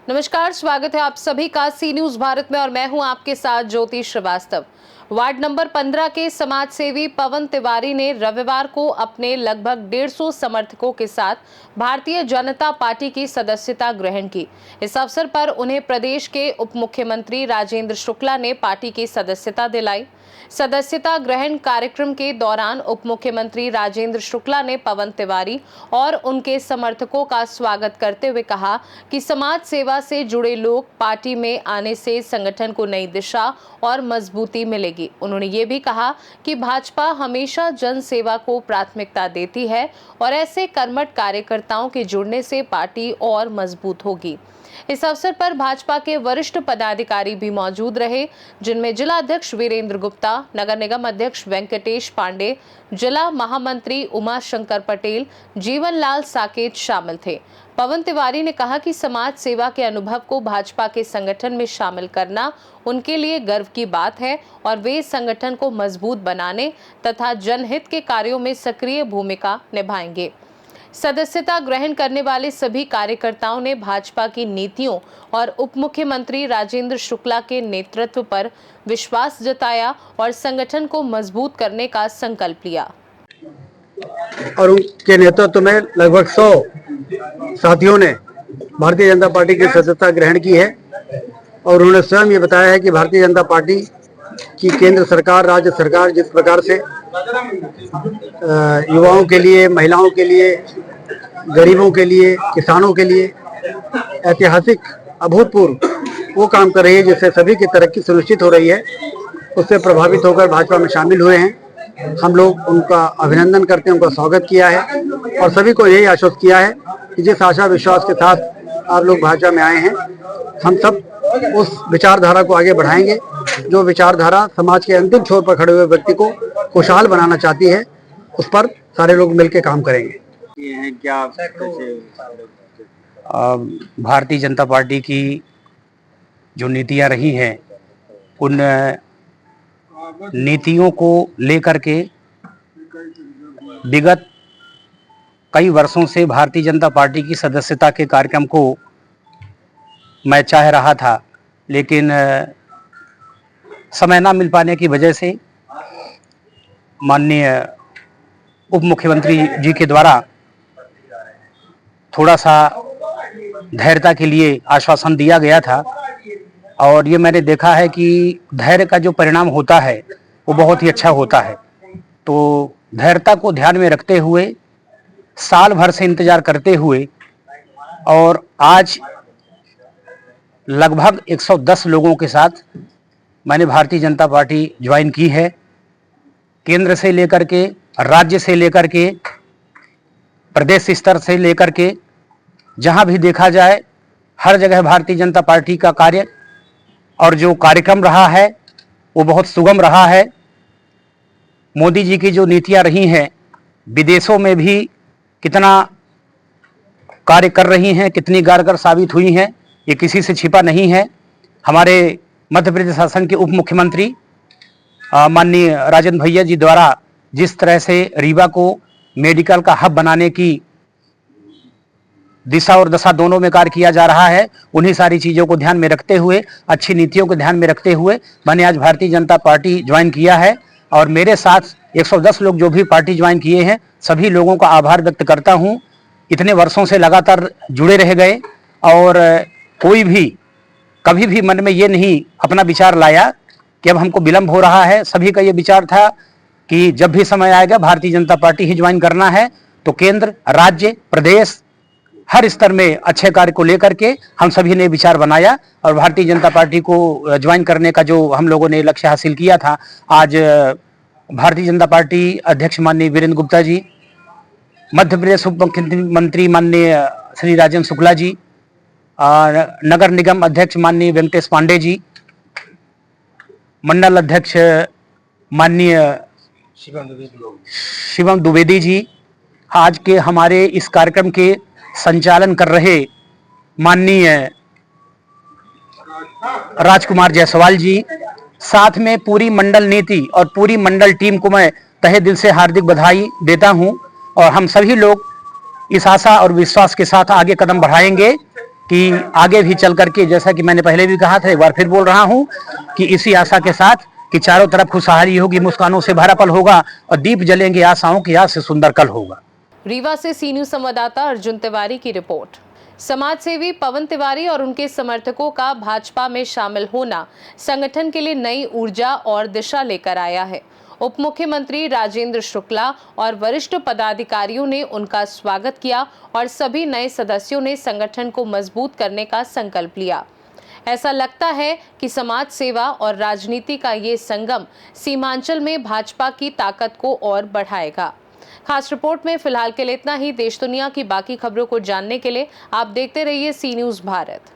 नमस्कार, स्वागत है आप सभी का सी न्यूज भारत में और मैं हूं आपके साथ ज्योति श्रीवास्तव। वार्ड नंबर 15 के समाज सेवी पवन तिवारी ने रविवार को अपने लगभग 150 समर्थकों के साथ भारतीय जनता पार्टी की सदस्यता ग्रहण की। इस अवसर पर उन्हें प्रदेश के उप मुख्यमंत्री राजेंद्र शुक्ला ने पार्टी की सदस्यता दिलाई। सदस्यता ग्रहण कार्यक्रम के दौरान उप मुख्यमंत्री राजेंद्र शुक्ला ने पवन तिवारी और उनके समर्थकों का स्वागत करते हुए कहा कि समाज सेवा से जुड़े लोग पार्टी में आने से संगठन को नई दिशा और मजबूती मिलेगी। उन्होंने ये भी कहा कि भाजपा हमेशा जन सेवा को प्राथमिकता देती है और ऐसे कर्मठ कार्यकर्ताओं के जुड़ने से पार्टी और मजबूत होगी। इस अवसर पर भाजपा के वरिष्ठ पदाधिकारी भी मौजूद रहे, जिनमें जिला अध्यक्ष वीरेंद्र गुप्ता, नगर निगम अध्यक्ष वेंकटेश पांडे, जिला महामंत्री उमा शंकर पटेल, जीवन लाल साकेत शामिल थे। पवन तिवारी ने कहा कि समाज सेवा के अनुभव को भाजपा के संगठन में शामिल करना उनके लिए गर्व की बात है और वे संगठन को मजबूत बनाने तथा जनहित के कार्यों में सक्रिय भूमिका निभाएंगे। सदस्यता ग्रहण करने वाले सभी कार्यकर्ताओं ने भाजपा की नीतियों और उप मुख्यमंत्री राजेंद्र शुक्ला के नेतृत्व पर विश्वास जताया और संगठन को मजबूत करने का संकल्प लिया। और उनके नेतृत्व में लगभग 100 साथियों ने भारतीय जनता पार्टी की सदस्यता ग्रहण की है और उन्होंने स्वयं ये बताया है कि भारतीय जनता पार्टी की केंद्र सरकार, राज्य सरकार जिस प्रकार से युवाओं के लिए, महिलाओं के लिए, गरीबों के लिए, किसानों के लिए ऐतिहासिक अभूतपूर्व वो काम कर रही है जिससे सभी की तरक्की सुनिश्चित हो रही है, उससे प्रभावित होकर भाजपा में शामिल हुए हैं। हम लोग उनका अभिनंदन करते हैं, उनका स्वागत किया है और सभी को यही आश्वस्त किया है कि जिस आशा विश्वास के साथ आप लोग भाजपा में आए हैं, हम सब उस विचारधारा को आगे बढ़ाएंगे जो विचारधारा समाज के अंतिम छोर पर खड़े हुए व्यक्ति को खुशहाल बनाना चाहती है। उस पर सारे लोग मिलकर काम करेंगे। ये है क्या भारतीय जनता पार्टी की जो नीतियां रही हैं, उन नीतियों को लेकर के विगत कई वर्षों से भारतीय जनता पार्टी की सदस्यता के कार्यक्रम को मैं चाह रहा था, लेकिन समय ना मिल पाने की वजह से माननीय उप मुख्यमंत्री जी के द्वारा थोड़ा सा धैर्यता के लिए आश्वासन दिया गया था और ये मैंने देखा है कि धैर्य का जो परिणाम होता है वो बहुत ही अच्छा होता है। तो धैर्यता को ध्यान में रखते हुए, साल भर से इंतजार करते हुए और आज लगभग 110 लोगों के साथ मैंने भारतीय जनता पार्टी ज्वाइन की है। केंद्र से लेकर के, राज्य से लेकर के, प्रदेश स्तर से लेकर के जहां भी देखा जाए हर जगह भारतीय जनता पार्टी का कार्य और जो कार्यक्रम रहा है वो बहुत सुगम रहा है। मोदी जी की जो नीतियां रही हैं, विदेशों में भी कितना कार्य कर रही हैं, कितनी कारगर साबित हुई हैं, ये किसी से छिपा नहीं है। हमारे मध्य प्रदेश शासन के उप मुख्यमंत्री माननीय राजेंद्र भैया जी द्वारा जिस तरह से रीवा को मेडिकल का हब बनाने की दिशा और दशा दोनों में कार्य किया जा रहा है, उन्हीं सारी चीज़ों को ध्यान में रखते हुए, अच्छी नीतियों को ध्यान में रखते हुए मैंने आज भारतीय जनता पार्टी ज्वाइन किया है और मेरे साथ 110 लोग जो भी पार्टी ज्वाइन किए हैं, सभी लोगों का आभार व्यक्त करता हूं। इतने वर्षों से लगातार जुड़े रह गए और कोई भी कभी भी मन में ये नहीं अपना विचार लाया कि अब हमको विलंब हो रहा है। सभी का ये विचार था कि जब भी समय आएगा भारतीय जनता पार्टी ही ज्वाइन करना है। तो केंद्र, राज्य, प्रदेश हर स्तर में अच्छे कार्य को लेकर के हम सभी ने विचार बनाया और भारतीय जनता पार्टी को ज्वाइन करने का जो हम लोगों ने लक्ष्य हासिल किया था, आज भारतीय जनता पार्टी अध्यक्ष माननीय वीरेंद्र गुप्ता जी, मध्य प्रदेश उप मुख्यमंत्री माननीय श्री राजेंद्र शुक्ला जी, नगर निगम अध्यक्ष माननीय वेंकटेश पांडे जी, मंडल अध्यक्ष माननीय शिवम द्विवेदी जी, आज के हमारे इस कार्यक्रम के संचालन कर रहे माननीय राजकुमार जायसवाल जी, साथ में पूरी मंडल नीति और पूरी मंडल टीम को मैं तहे दिल से हार्दिक बधाई देता हूं और हम सभी लोग इस आशा और विश्वास के साथ आगे कदम बढ़ाएंगे कि आगे भी चल करके, जैसा कि मैंने पहले भी कहा था, एक बार फिर बोल रहा हूं कि इसी आशा के साथ कि चारों तरफ खुशहाली होगी, मुस्कानों से भरा पल होगा और दीप जलेंगे आशाओं की आज से सुंदर कल होगा। रीवा से सी न्यूज संवाददाता अर्जुन तिवारी की रिपोर्ट। समाज सेवी पवन तिवारी और उनके समर्थकों का भाजपा में शामिल होना संगठन के लिए नई ऊर्जा और दिशा लेकर आया है। उप मुख्यमंत्री राजेंद्र शुक्ला और वरिष्ठ पदाधिकारियों ने उनका स्वागत किया और सभी नए सदस्यों ने संगठन को मजबूत करने का संकल्प लिया। ऐसा लगता है कि समाज सेवा और राजनीति का ये संगम सीमांचल में भाजपा की ताकत को और बढ़ाएगा। खास रिपोर्ट में फिलहाल के लिए इतना ही। देश दुनिया की बाकी खबरों को जानने के लिए आप देखते रहिए सी न्यूज़ भारत।